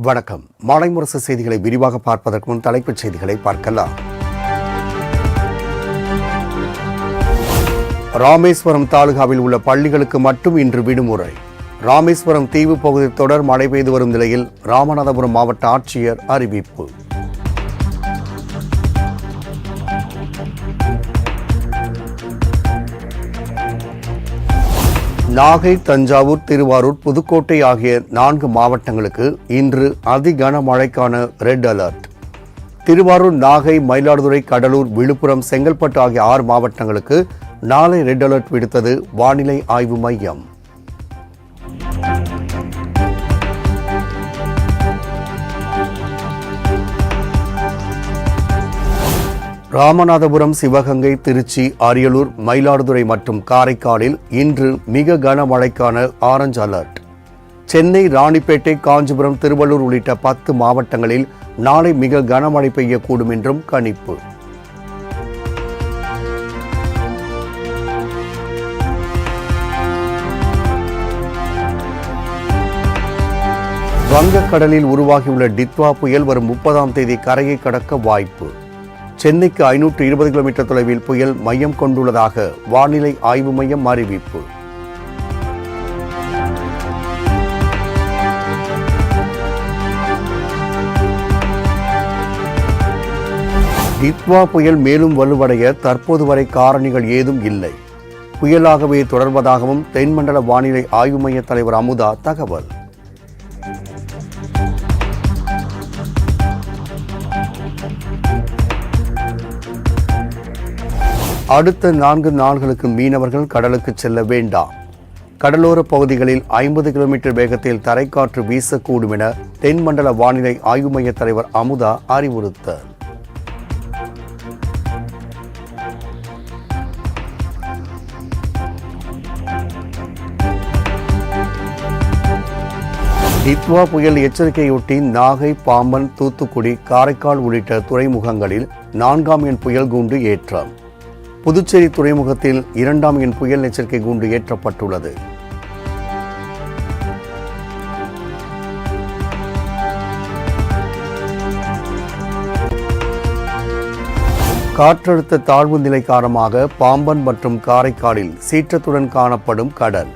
வணக்கம். மாலை முரசு செய்திகளை விரிவாக பார்ப்பதற்கு முன் தலைப்புச் செய்திகளை பார்க்கலாம். ராமேஸ்வரம் தாலுகாவில் உள்ள பள்ளிகளுக்கு மட்டும் இன்று விடுமுறை. ராமேஸ்வரம் தீவு பகுதியில் தொடர் மழை பெய்து வரும் நிலையில் ராமநாதபுரம் மாவட்ட ஆட்சியர் அறிவிப்பு. நாகை, தஞ்சாவூர், திருவாரூர், புதுக்கோட்டை ஆகிய 4 மாவட்டங்களுக்கு இன்று அதி கனமழைக்கான ரெட் அலர்ட். திருவாரூர், நாகை, மயிலாடுதுறை, கடலூர், விழுப்புரம், செங்கல்பட்டு ஆகிய 6 மாவட்டங்களுக்கு நாளை ரெட் அலர்ட் விடுத்தது வானிலை ஆய்வு மையம். ராமநாதபுரம், சிவகங்கை, திருச்சி, அரியலூர், மயிலாடுதுறை மற்றும் காரைக்காலில் இன்று மிக கனமழைக்கான ஆரஞ்சு அலர்ட். சென்னை, ராணிப்பேட்டை, காஞ்சிபுரம், திருவள்ளூர் உள்ளிட்ட 10 மாவட்டங்களில் நாளை மிக கனமழை பெய்யக்கூடும் என்றும் கணிப்பு. வங்கக்கடலில் உருவாகியுள்ள டித்வா புயல் வரும் 30ஆம் தேதி கரையை கடக்க வாய்ப்பு. சென்னைக்கு 520 கிலோமீட்டர் தொலைவில் புயல் மையம் கொண்டுள்ளதாக வானிலை ஆய்வு மையம் அறிவிப்பு. டித்வா புயல் மேலும் வலுவடைய தற்போது வரை காரணிகள் ஏதும் இல்லை. புயலாகவே தொடர்வதாகவும் தென்மண்டல வானிலை ஆய்வு மைய தலைவர் அமுதா தகவல். அடுத்த 4 நாள்களுக்கு மீனவர்கள் கடலுக்கு செல்ல வேண்டாம். கடலோர பகுதிகளில் 50 கிலோமீட்டர் வேகத்தில் தரைக்காற்று வீசக்கூடும் என தென்மண்டல வானிலை ஆய்வு மைய தலைவர் அமுதா அறிவுறுத்தல். டித்வா புயல் எச்சரிக்கையொட்டி நாகை, பாம்பன், தூத்துக்குடி, காரைக்கால் உள்ளிட்ட துறைமுகங்களில் 4ஆம் எண் புயல் கூண்டு ஏற்றம். புதுச்சேரி துறைமுகத்தில் 2ஆம் எண் புயல் எச்சரிக்கை கூண்டு ஏற்றப்பட்டுள்ளது. காற்றழுத்த தாழ்வு நிலை காரணமாக பாம்பன் மற்றும் காரைக்காலில் சீற்றத்துடன் காணப்படும் கடல்.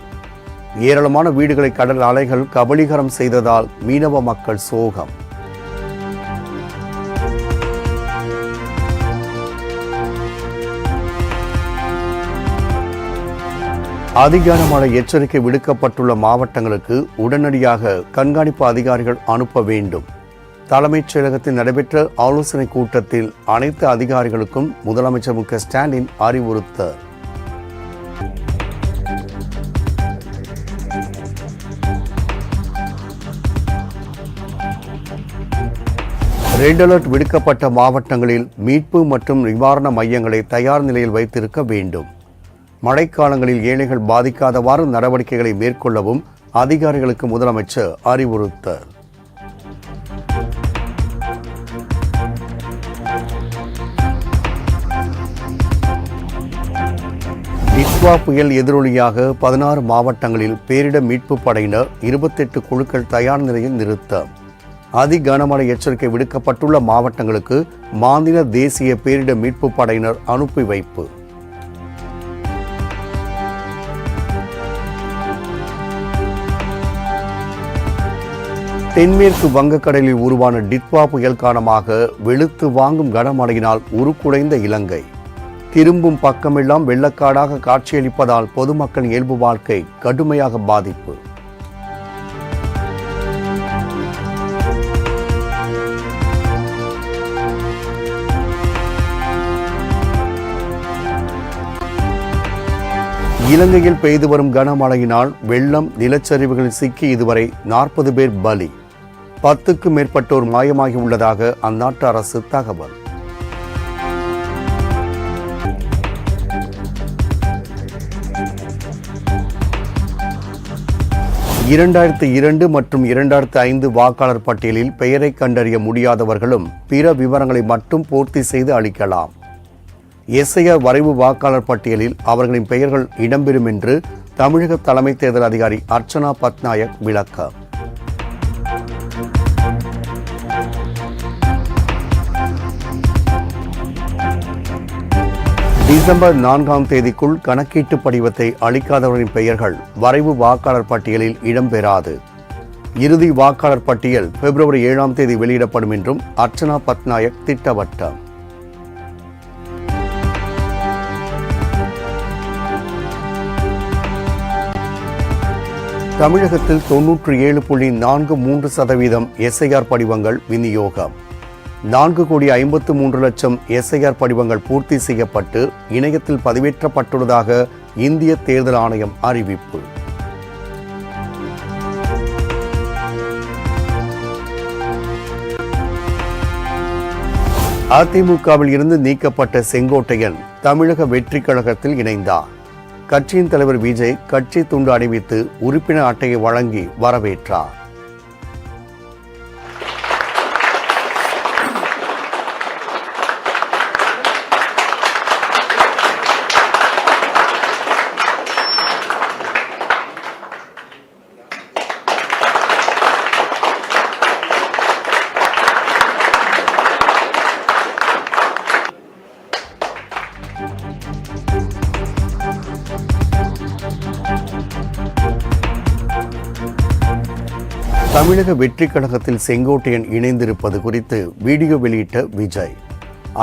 ஏராளமான வீடுகளை கடல் அலைகள் கபளீகரம் செய்ததால் மீனவ மக்கள் சோகம். அதிகார மழை எச்சரிக்கை விடுக்கப்பட்டுள்ள மாவட்டங்களுக்கு உடனடியாக கண்காணிப்பு அதிகாரிகள் அனுப்ப வேண்டும். தலைமைச் செயலகத்தில் நடைபெற்ற ஆலோசனை கூட்டத்தில் அனைத்து அதிகாரிகளுக்கும் முதலமைச்சர் மு.க. ஸ்டாலின் அறிவுறுத்தல். ரெட் அலர்ட் விடுக்கப்பட்ட மாவட்டங்களில் மீட்பு மற்றும் நிவாரண மையங்களை தயார் நிலையில் வைத்திருக்க வேண்டும். மழைக்காலங்களில் ஏழைகள் பாதிக்காதவாறு நடவடிக்கைகளை மேற்கொள்ளவும் அதிகாரிகளுக்கு முதலமைச்சர் அறிவுறுத்தல். டித்வா புயல் எதிரொலியாக 16 மாவட்டங்களில் பேரிடர் மீட்பு படையினர் 28 குழுக்கள் தயார் நிலையில் நிறுத்தம். அதி கனமழை எச்சரிக்கை விடுக்கப்பட்டுள்ள மாவட்டங்களுக்கு மாநில தேசிய பேரிடர் மீட்பு படையினர் அனுப்பி வைப்பு. தென்மேற்கு வங்கக்கடலில் உருவான டித்வா புயல் காரணமாக வெளுத்து வாங்கும் கனமழையினால் உருக்குலைந்த இலங்கை. திரும்பும் பக்கமெல்லாம் வெள்ளக்காடாக காட்சியளிப்பதால் பொதுமக்கள் இயல்பு வாழ்க்கை கடுமையாக பாதிப்பு. இலங்கையில் பெய்து வரும் கனமழையினால் வெள்ளம், நிலச்சரிவுகளில் சிக்கி இதுவரை 40 பேர் பலி. 10க்கும் மேற்பட்டோர் மாயமாகி உள்ளதாக அந்நாட்டு அரசு தகவல். (2002 மற்றும் 2005 வாக்காளர் பட்டியலில் பெயரை கண்டறிய முடியாதவர்களும் பிற விவரங்களை மட்டும் பூர்த்தி செய்து அளிக்கலாம். எஸ்ஐஆர் வரைவு வாக்காளர் பட்டியலில் அவர்களின் பெயர்கள் இடம்பெறும் என்று தமிழக தலைமை தேர்தல் அதிகாரி அர்ச்சனா பட்நாயக் விளக்கம். டிசம்பர் 4ஆம் தேதிக்குள் கணக்கீட்டு படிவத்தை அளிக்காதவரின் பெயர்கள் வரைவு வாக்காளர் பட்டியலில் இடம்பெறாது. இறுதி வாக்காளர் பட்டியல் பிப்ரவரி 7ஆம் தேதி வெளியிடப்படும் என்றும் அர்ச்சனா பட்நாயக் திட்டவட்டம். தமிழகத்தில் 97.43% SIR படிவங்கள் விநியோகம். 4,53,00,000 SIR படிவங்கள் பூர்த்தி செய்யப்பட்டு இணையத்தில் பதிவேற்றப்பட்டுள்ளதாக இந்திய தேர்தல் ஆணையம் அறிவிப்பு. அதிமுகவில் இருந்து நீக்கப்பட்ட செங்கோட்டையன் தமிழக வெற்றி கழகத்தில் இணைந்தார். கட்சியின் தலைவர் விஜய் கட்சி துண்டு அணிவித்து உறுப்பினர் அட்டையை வழங்கி வரவேற்றார். தமிழக வெற்றி கழகத்தில் செங்கோட்டையன் இணைந்திருப்பது குறித்து வீடியோ வெளியிட்ட விஜய்,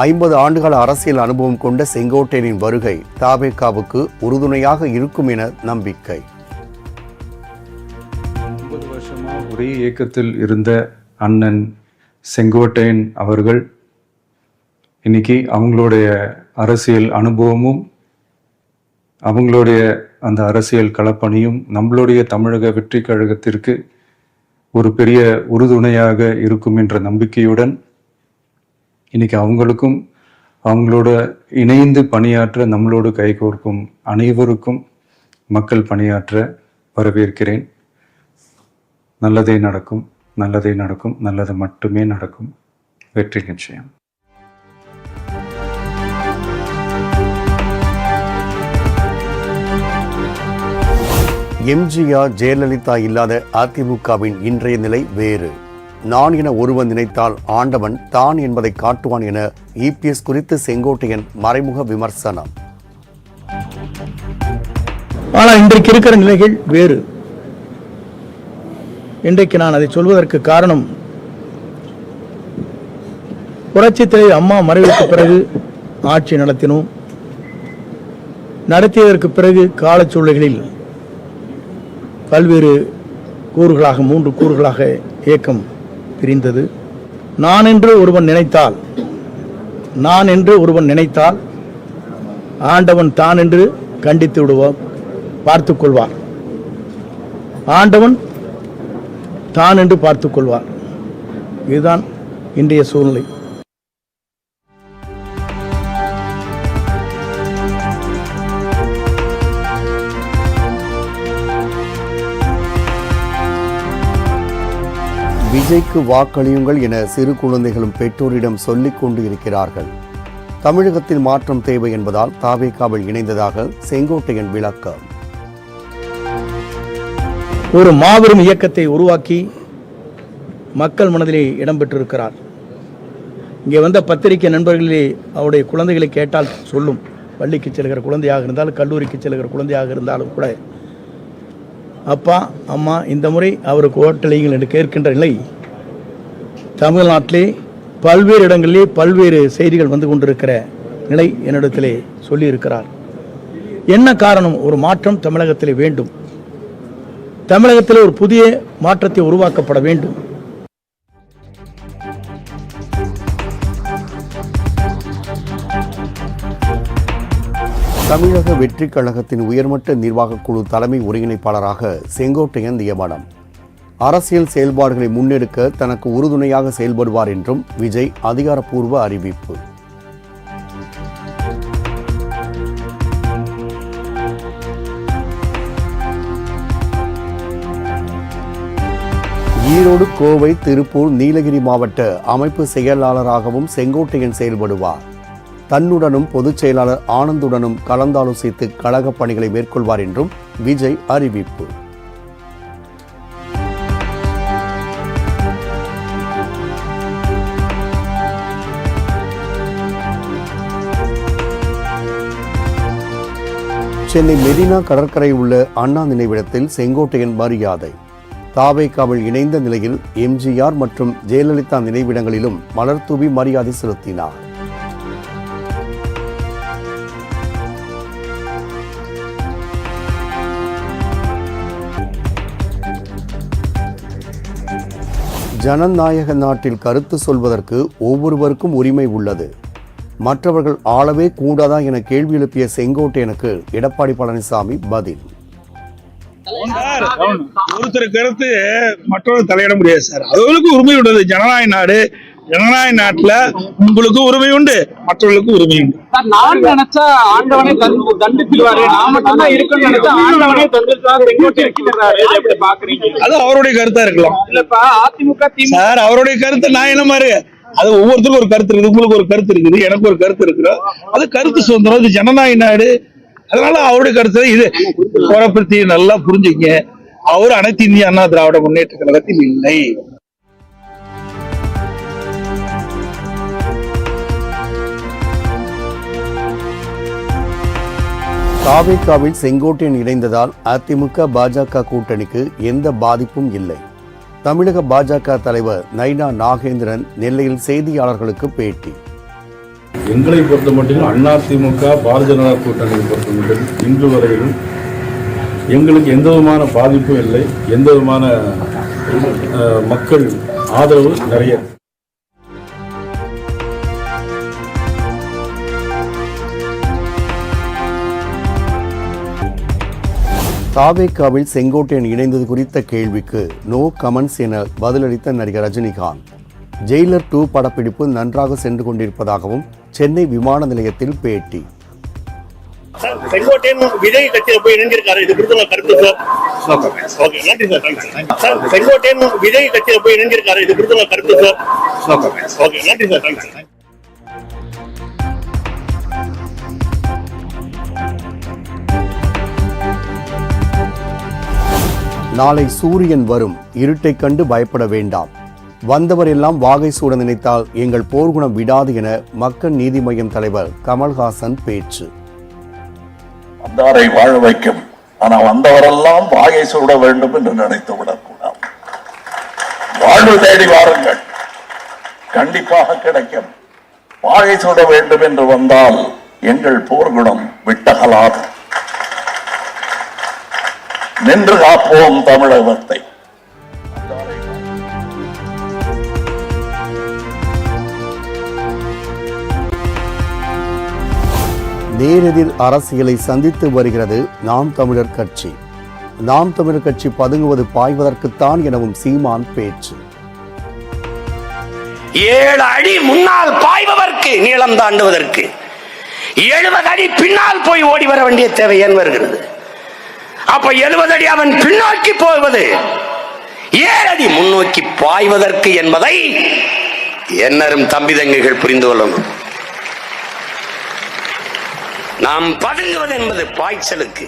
50 ஆண்டுகால அரசியல் அனுபவம் கொண்ட செங்கோட்டையனின் வருகை தவேகாவுக்கு உறுதுணையாக இருக்கும் என நம்பிக்கை. 50 வருஷமா ஒரே இயக்கத்தில் இருந்த அண்ணன் செங்கோட்டையன் அவர்கள் இன்னைக்கு அவங்களுடைய அரசியல் அனுபவமும் அவங்களுடைய அந்த அரசியல் களப்பணியும் நம்மளுடைய தமிழக வெற்றி கழகத்திற்கு ஒரு பெரிய உறுதுணையாக இருக்கும் என்ற நம்பிக்கையுடன் இன்னைக்கு அவங்களுக்கும் அவங்களோட இணைந்து பணியாற்ற நம்மளோடு கைகோர்க்கும் அனைவருக்கும் மக்கள் பணியாற்ற வரவேற்கிறேன். நல்லதே நடக்கும், நல்லதே நடக்கும், நல்லது மட்டுமே நடக்கும். வெற்றி நிச்சயம். எம்ஜிஆர் ஜெயலலிதா இல்லாத அதிமுகவின் இன்றைய நிலை வேறு. நான் என ஒருவன் நினைத்தால் ஆண்டவன் தான் என்பதை காட்டுவான் என EPS குறித்து செங்கோட்டையன் மறைமுக விமர்சனம். ஆனால் இன்றைக்கு இருக்கிற நிலைகள் வேறு. இன்றைக்கு நான் அதை சொல்வதற்கு காரணம், புரட்சித் தலைவர் அம்மா மறைவுக்கு பிறகு ஆட்சி நடத்தினோம். நடத்தியதற்கு பிறகு காலச்சூழல்களில் பல்வேறு கூறுகளாக 3 கூறுகளாக இயக்கம் பிரிந்தது. நான் என்று ஒருவன் நினைத்தால் ஆண்டவன் தான் என்று கண்டித்து விடுவார், பார்த்துக் கொள்வார். ஆண்டவன் தான் என்று பார்த்துக் கொள்வார். இதுதான் இன்றைய சூழ்நிலை. விஜய்க்கு வாக்களியுங்கள் என சிறு குழந்தைகளும் பெற்றோரிடம் சொல்லிக் கொண்டு இருக்கிறார்கள். தமிழகத்தில் மாற்றம் தேவை என்பதால் தவேகாவில் இணைந்ததாக செங்கோட்டையன் விளக்கம். ஒரு மாபெரும் இயக்கத்தை உருவாக்கி மக்கள் மனதிலே இடம்பெற்றிருக்கிறார். இங்கே வந்த பத்திரிகை நண்பர்களே அவருடைய குழந்தைகளை கேட்டால் சொல்லும். பள்ளிக்கு செல்கிற குழந்தையாக இருந்தாலும் கல்லூரிக்கு செல்கிற குழந்தையாக இருந்தாலும் கூட, அப்பா அம்மா இந்த முறை அவருக்கு ஓட்டளியுங்கள் என்று கேட்கின்ற நிலை தமிழ்நாட்டிலே பல்வேறு இடங்களிலே பல்வேறு செய்திகள் வந்து கொண்டிருக்கிற நிலை என்னிடத்திலே சொல்லியிருக்கிறார். என்ன காரணம்? ஒரு மாற்றம் தமிழகத்திலே வேண்டும். தமிழகத்திலே ஒரு புதிய மாற்றத்தை உருவாக்கப்பட வேண்டும். தமிழக வெற்றி கழகத்தின் உயர்மட்ட நிர்வாக குழு தலைமை ஒருங்கிணைப்பாளராக செங்கோட்டையன் நியமனம். அரசியல் செயல்பாடுகளை முன்னெடுக்க தனக்கு உறுதுணையாக செயல்படுவார் என்றும் விஜய் அதிகாரப்பூர்வ அறிவிப்பு. ஈரோடு, கோவை, திருப்பூர், நீலகிரி மாவட்ட அமைப்பு செயலாளராகவும் செங்கோட்டையன் செயல்படுவார். தன்னுடனும் பொதுச் செயலாளர் ஆனந்துடனும் கலந்தாலோசித்து கழக பணிகளை மேற்கொள்வார் என்றும் விஜய் அறிவிப்பு. சென்னை மெரினா கடற்கரை உள்ள அண்ணா நினைவிடத்தில் செங்கோட்டையன் மரியாதை. தாவேகாவில் இணைந்த நிலையில் எம்ஜிஆர் மற்றும் ஜெயலலிதா நினைவிடங்களிலும் மலர் தூவி மரியாதை செலுத்தினார். ஜனநாயக நாட்டில் கருத்து சொல்வதற்கு ஒவ்வொருவருக்கும் உரிமை உள்ளது. மற்றவர்கள் ஆளவே கூடாதா என கேள்வி எழுப்பிய செங்கோட்டையனுக்கு எடப்பாடி பழனிசாமி பதில். ஒருத்தர் கருத்து மற்றவர்கள் தலையிட முடியாது சார். அவர்களுக்கு உரிமை உள்ளது. ஜனநாயக நாடு. ஜனநாயக நாட்டுல உங்களுக்கு உரிமை உண்டு, மற்றவர்களுக்கு உரிமை உண்டு. நான் நினைச்சா ஆண்டவனே தண்டிச்சிருவாரு, நான் மட்டும் தான் இருக்கணும்னு நினைச்சா ஆண்டவனே தண்டிச்சிருவாரு. அது அவருடைய கருத்தா இருக்கலாம். இல்லப்பா அதிமுக சார் அவருடைய கருத்து நான் என்ன மாதிரி அது ஒவ்வொருத்தருக்கும் ஒரு கருத்து இருக்குது. உங்களுக்கு ஒரு கருத்து இருக்குது, எனக்கு ஒரு கருத்து இருக்குது. அது கருத்து சுதந்திரம். இது ஜனநாயக நாடு. அதனால அவருடைய கருத்து இது குறைப்படுத்தி நல்லா புரிஞ்சுங்க. அவர் அனைத்து இந்திய அண்ணா திராவிட முன்னேற்ற கழகத்தில் இல்லை. தாவேகாவில் செங்கோட்டையன் இணைந்ததால் அதிமுக பாஜக கூட்டணிக்கு எந்த பாதிப்பும் இல்லை. தமிழக பாஜக தலைவர் நைனா நாகேந்திரன் நெல்லையில் செய்தியாளர்களுக்கு பேட்டி. எங்களை பொறுத்த மட்டும் அதிமுக பாரதிய ஜனதா கூட்டணியை பொறுத்த மட்டும் இன்று வரையிலும் எங்களுக்கு எந்த விதமான பாதிப்பும் இல்லை. எந்த விதமான மக்கள் ஆதரவு நிறைய. தாவேகாவில் செங்கோட்டையன் இணைந்தது குறித்த கேள்விக்கு நோ கமெண்ட்ஸ் என பதிலளித்த நடிகர் ரஜினிகாந்த், ஜெயிலர் 2 படப்பிடிப்பு நன்றாக சென்று கொண்டிருப்பதாகவும் சென்னை விமான நிலையத்தில் பேட்டி. செங்கோட்டையன் விஜய் கட்சியில போய் இணைஞ்சிருக்காரு. இது குறித்து உங்க கருத்து சார்? ஓகே, நன்றி சார். செங்கோட்டையன் விஜய் கட்சியில போய் இணைஞ்சிருக்காரு. இது குறித்து உங்க கருத்து சார்? ஓகே, நன்றி சார். நாளை சூரியன் வரும், இருட்டை கண்டு பயப்பட வேண்டாம். வந்தவர் எல்லாம் வாகை சூட நினைத்தால் எங்கள் போர்க்குணம் விடாது என மக்கள் நீதி மய்யம் தலைவர் கமல்ஹாசன் பேச்சு. வந்தாரை வாழ வைக்கும், ஆனா வந்தவரெல்லாம் வாகை சூட வேண்டும் என்று நினைத்து விடக்கூடாது. வாழ்வு தேடி வாருங்கள், கண்டிப்பாக கிடைக்கும். வாகை சூட வேண்டும் என்று வந்தால் எங்கள் போர்க்குணம் விட்டகலாது. நின்று காப்போம் தமிழகத்தை. நேரெதிர் அரசியலை சந்தித்து வருகிறது நாம் தமிழர் கட்சி. நாம் தமிழர் கட்சி பதுங்குவது பாய்வதற்குத்தான் எனவும் சீமான் பேச்சு. 7 அடி முன்னால் பாய்பவர்க்கு நீளம் தாண்டுவதற்கு 70 அடி பின்னால் போய் ஓடி வர வேண்டிய தேவை ஏன் வருகிறது? அப்ப 70 அடி அவன் பின்னோக்கி போவது 7 அடி முன்னோக்கி பாய்வதற்கு என்பதை என்னரும் தம்பி தங்கைகள் புரிந்து கொள்ளணும். நாம் பதுங்குவது என்பது பாய்ச்சலுக்கு.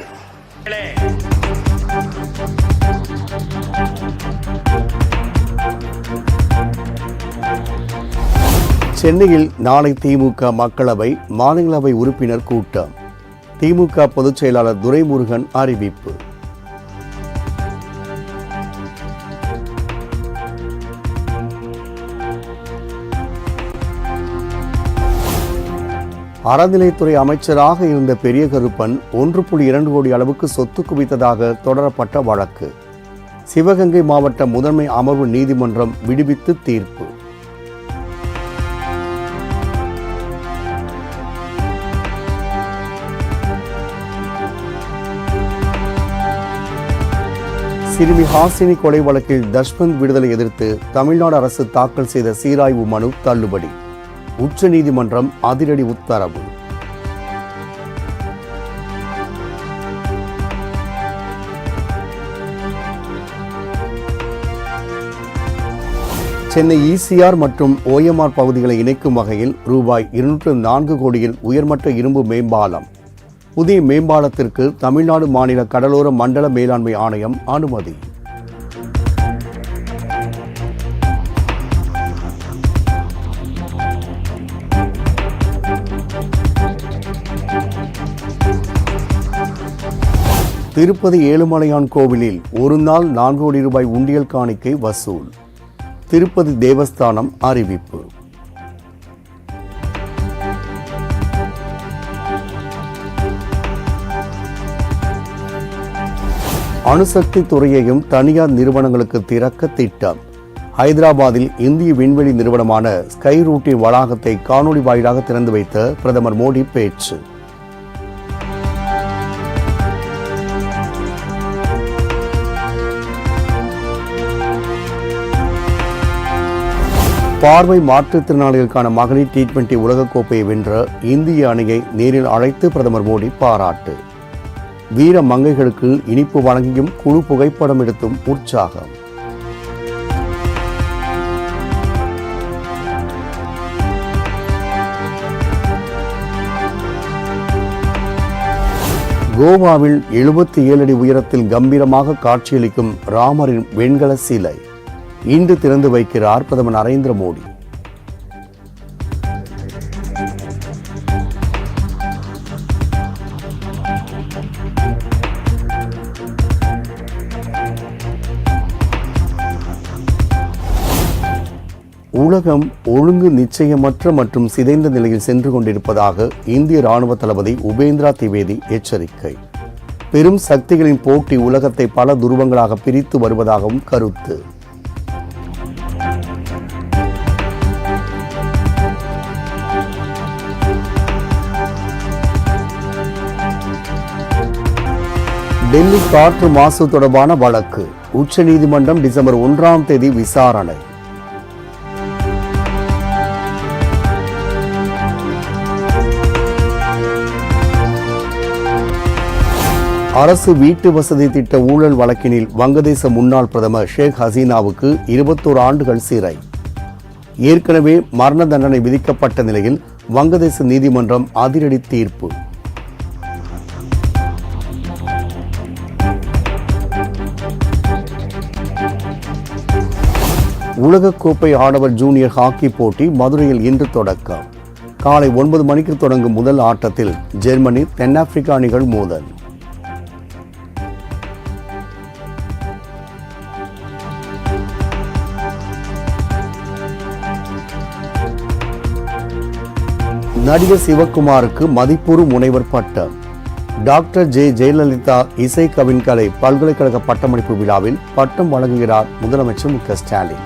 சென்னையில் நாளை திமுக மக்களவை மாநிலங்களவை உறுப்பினர் கூட்டம். திமுக பொதுச் செயலாளர் துரைமுருகன் அறிவிப்பு. அறநிலைத்துறை அமைச்சராக இருந்த பெரிய கருப்பன் 1.2 கோடி அளவுக்கு சொத்து குவித்ததாக தொடரப்பட்ட வழக்கு. சிவகங்கை மாவட்ட முதன்மை அமர்வு நீதிமன்றம் விடுவித்து தீர்ப்பு. சிறுமி ஹாசினி கொலை வழக்கில் தஷ்வந்த் விடுதலை எதிர்த்து தமிழ்நாடு அரசு தாக்கல் செய்த சீராய்வு மனு தள்ளுபடி. உச்சநீதிமன்றம் அதிரடி உத்தரவு. சென்னை ECR மற்றும் OMR பகுதிகளை இணைக்கும் வகையில் ரூபாய் 204 கோடியில் உயர்மட்ட இரும்பு மேம்பாலம். புதிய மேம்பாலத்திற்கு தமிழ்நாடு மாநில கடலோர மண்டல மேலாண்மை ஆணையம் அனுமதி. திருப்பதி ஏழுமலையான் கோவிலில் ஒரு நாள் 4 கோடி ரூபாய் உண்டியல் காணிக்கை வசூல். திருப்பதி தேவஸ்தானம் அறிவிப்பு. அணுசக்தி துறையையும் தனியார் நிறுவனங்களுக்கு திறக்க திட்டம். ஹைதராபாத்தில் இந்திய விண்வெளி நிறுவனமான ஸ்கை ரூட்டின் வளாகத்தை காணொலி வாயிலாக திறந்து வைத்த பிரதமர் மோடி பேச்சு. பார்வை மாற்றுத்திறனாளிகளுக்கான மகளிர் T20 உலகக்கோப்பையை வென்ற இந்திய அணியை நேரில் அழைத்து பிரதமர் மோடி பாராட்டு. வீர மங்கைகளுக்கு இனிப்பு வழங்கியும் குழு புகைப்படம் எடுத்தும் உற்சாகம். கோவாவில் 77 அடி உயரத்தில் கம்பீரமாக காட்சியளிக்கும் ராமரின் வெண்கல சிலை இன்று திறந்து வைக்கிறார் பிரதமர் நரேந்திர மோடி. உலகம் ஒழுங்கு நிச்சயமற்ற மற்றும் சிதைந்த நிலையில் சென்று கொண்டிருப்பதாக இந்திய ராணுவ தளபதி உபேந்திரா திவேதி எச்சரிக்கை. பெரும் சக்திகளின் போட்டி உலகத்தை பல துருவங்களாக பிரித்து வருவதாகவும் கருத்து. டெல்லி காற்று மாசு தொடர்பான வழக்கு உச்சநீதிமன்றம் டிசம்பர் 1ஆம் தேதி விசாரணை. அரசு வீட்டு வசதி திட்ட ஊழல் வழக்கினில் வங்கதேச முன்னாள் பிரதமர் ஷேக் ஹசீனாவுக்கு 21 ஆண்டுகள் சிறை. ஏற்கனவே மரண தண்டனை விதிக்கப்பட்ட நிலையில் வங்கதேச நீதிமன்றம் அதிரடி தீர்ப்பு. உலகக்கோப்பை ஆடவர் ஜூனியர் ஹாக்கி போட்டி மதுரையில் இன்று தொடக்கம். காலை 9 மணிக்கு தொடங்கும் முதல் ஆட்டத்தில் ஜெர்மனி தென்னாப்பிரிக்கா அணிகள் மோதல். நடிகர் சிவகுமாருக்கு மதிப்பூறு முனைவர் பட்டம். டாக்டர் ஜெயலலிதா இசை கவின்கலை பல்கலைக்கழக பட்டமளிப்பு விழாவில் பட்டம் வழங்குகிறார் முதலமைச்சர் மு.க. ஸ்டாலின்.